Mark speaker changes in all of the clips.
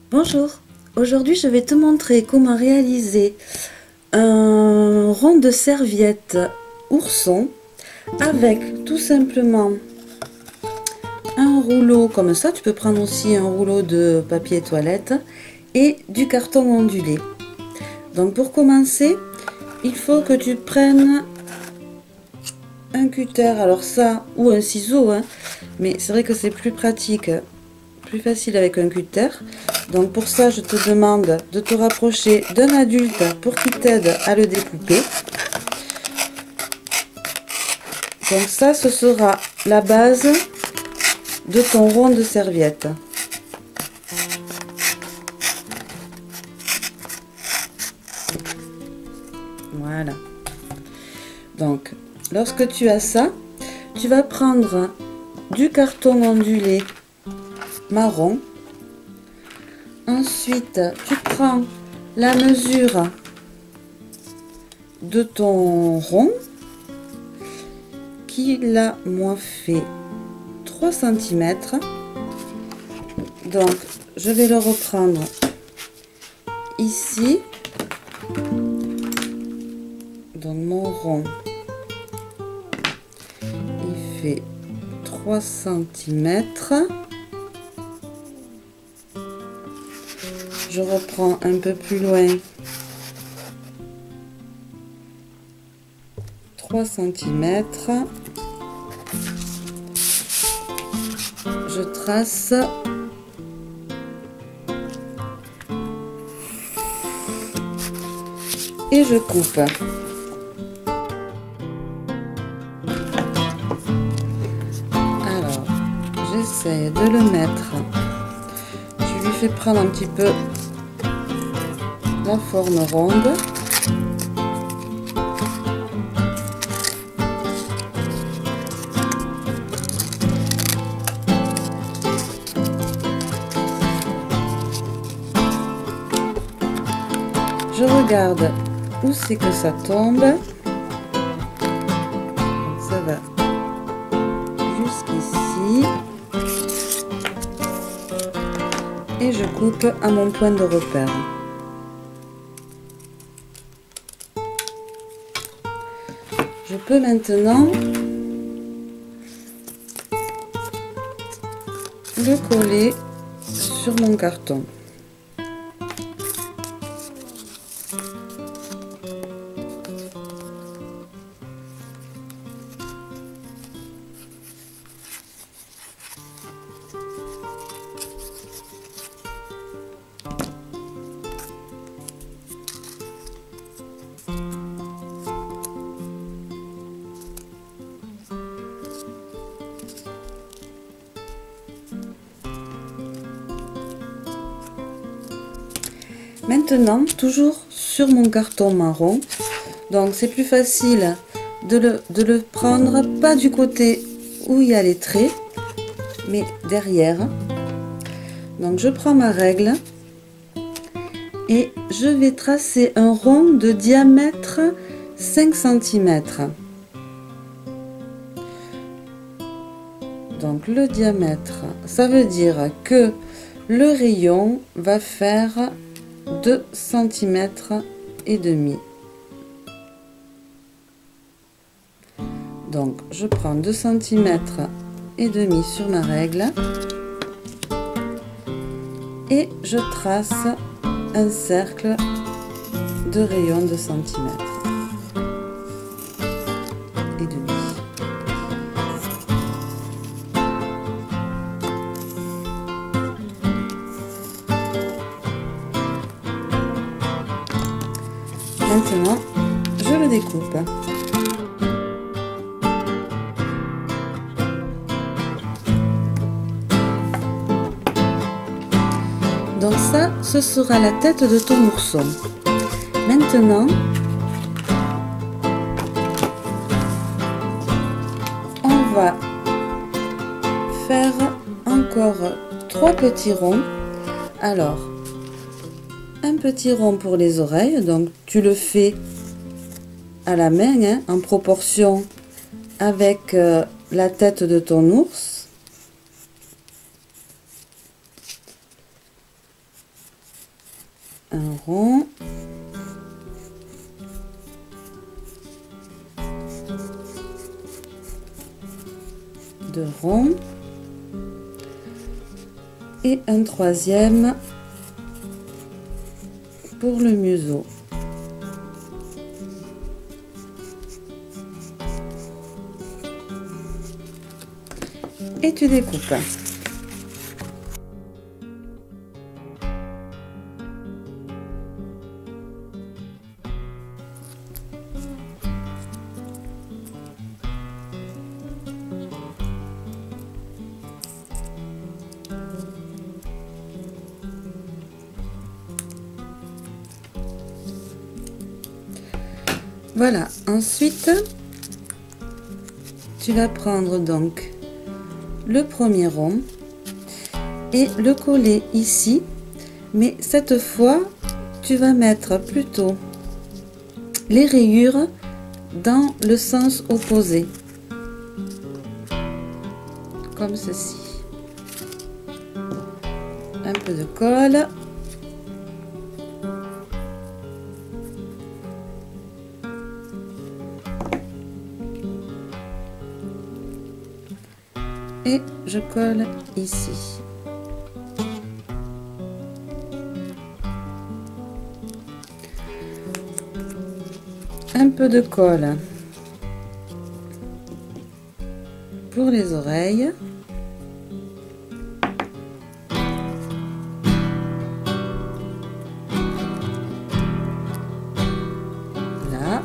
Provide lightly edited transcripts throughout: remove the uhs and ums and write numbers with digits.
Speaker 1: Bonjour, aujourd'hui je vais te montrer comment réaliser un rond de serviette ourson avec tout simplement un rouleau comme ça, tu peux prendre aussi un rouleau de papier toilette et du carton ondulé. Donc pour commencer, il faut que tu prennes un cutter, alors ça ou un ciseau, mais c'est vrai que c'est plus pratique, plus facile avec un cutter. Donc pour ça, je te demande de te rapprocher d'un adulte pour qu'il t'aide à le découper. Donc ça, ce sera la base de ton rond de serviette. Voilà. Donc, lorsque tu as ça, tu vas prendre du carton ondulé marron. Ensuite, tu prends la mesure de ton rond qui là moi fait 3 cm. Donc, je vais le reprendre ici. Donc, mon rond, il fait 3 cm. Je reprends un peu plus loin 3 cm. Je trace et je coupe. Alors, j'essaie de le mettre. Je lui fais prendre un petit peu la forme ronde. Je regarde où c'est que ça tombe. Donc ça va jusqu'ici. Et je coupe à mon point de repère. Je peux maintenant le coller sur mon carton. Maintenant, toujours sur mon carton marron, donc c'est plus facile de le prendre, pas du côté où il y a les traits, mais derrière. Donc je prends ma règle et je vais tracer un rond de diamètre 5 cm. Donc le diamètre, ça veut dire que le rayon va faire 2 cm et demi. Donc je prends 2 cm et demi sur ma règle et je trace un cercle de rayon de centimètre et demi. Maintenant, je le découpe. Donc ça, ce sera la tête de ton ourson. Maintenant, on va faire encore 3 petits ronds. Alors, un petit rond pour les oreilles, donc tu le fais à la main, en proportion avec la tête de ton ours. un rond. Deux ronds. Et un troisième pour le museau. Et tu découpes. Voilà, ensuite tu vas prendre donc le premier rond et le coller ici, mais cette fois tu vas mettre plutôt les rayures dans le sens opposé, comme ceci. Un peu de colle. Et je colle ici. Un peu de colle pour les oreilles. Là.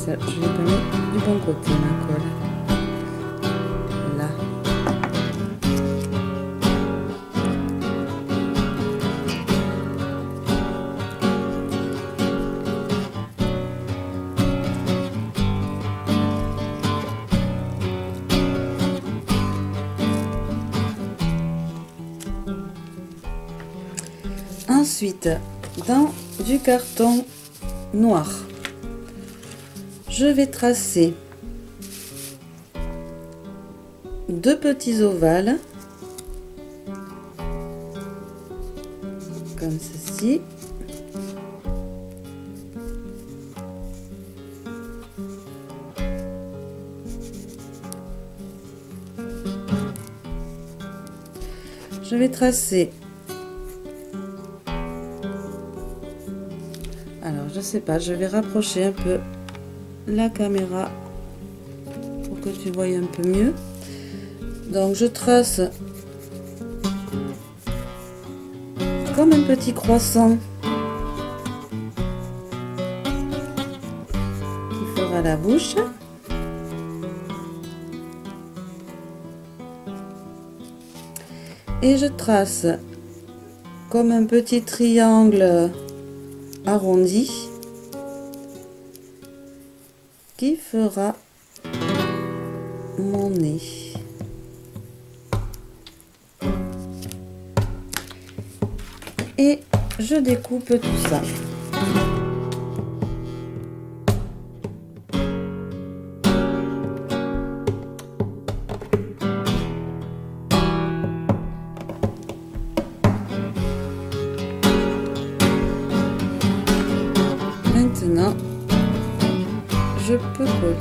Speaker 1: Je l'ai pas mis du bon côté ma colle. Là. Ensuite, dans du carton noir, je vais tracer deux petits ovales comme ceci. Je vais tracer, alors je sais pas, je vais rapprocher un peu la caméra pour que tu voyes un peu mieux. Donc je trace comme un petit croissant qui fera la bouche. Et je trace comme un petit triangle arrondi qui fera mon nez. Et je découpe tout ça. Maintenant, je peux coller.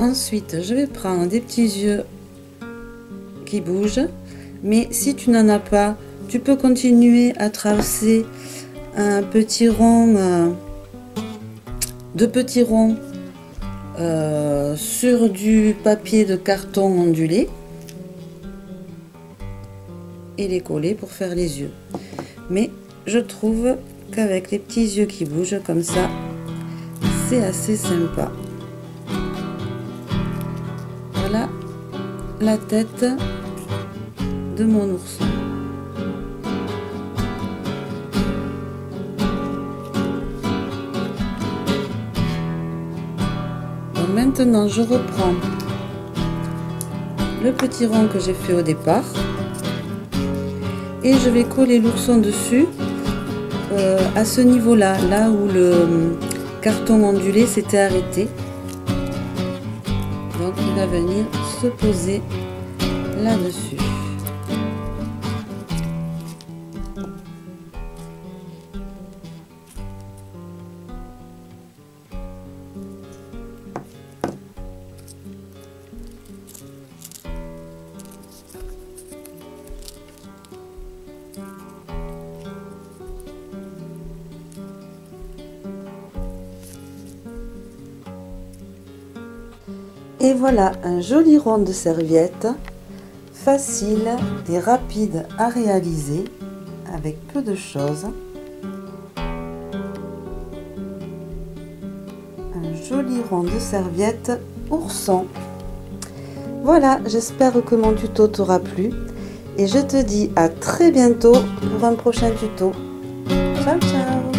Speaker 1: Ensuite, je vais prendre des petits yeux qui bougent, mais si tu n'en as pas, tu peux continuer à tracer un petit rond, deux petits ronds sur du papier de carton ondulé et les coller pour faire les yeux. Mais je trouve qu'avec les petits yeux qui bougent comme ça, c'est assez sympa. Voilà la tête de mon ourson. Donc maintenant je reprends le petit rond que j'ai fait au départ et je vais coller l'ourson dessus à ce niveau là, là où le carton ondulé s'était arrêté. Donc il va venir se poser là-dessus. Et voilà un joli rond de serviette, facile et rapide à réaliser avec peu de choses. Un joli rond de serviette ourson. Voilà, j'espère que mon tuto t'aura plu et je te dis à très bientôt pour un prochain tuto. Ciao ciao!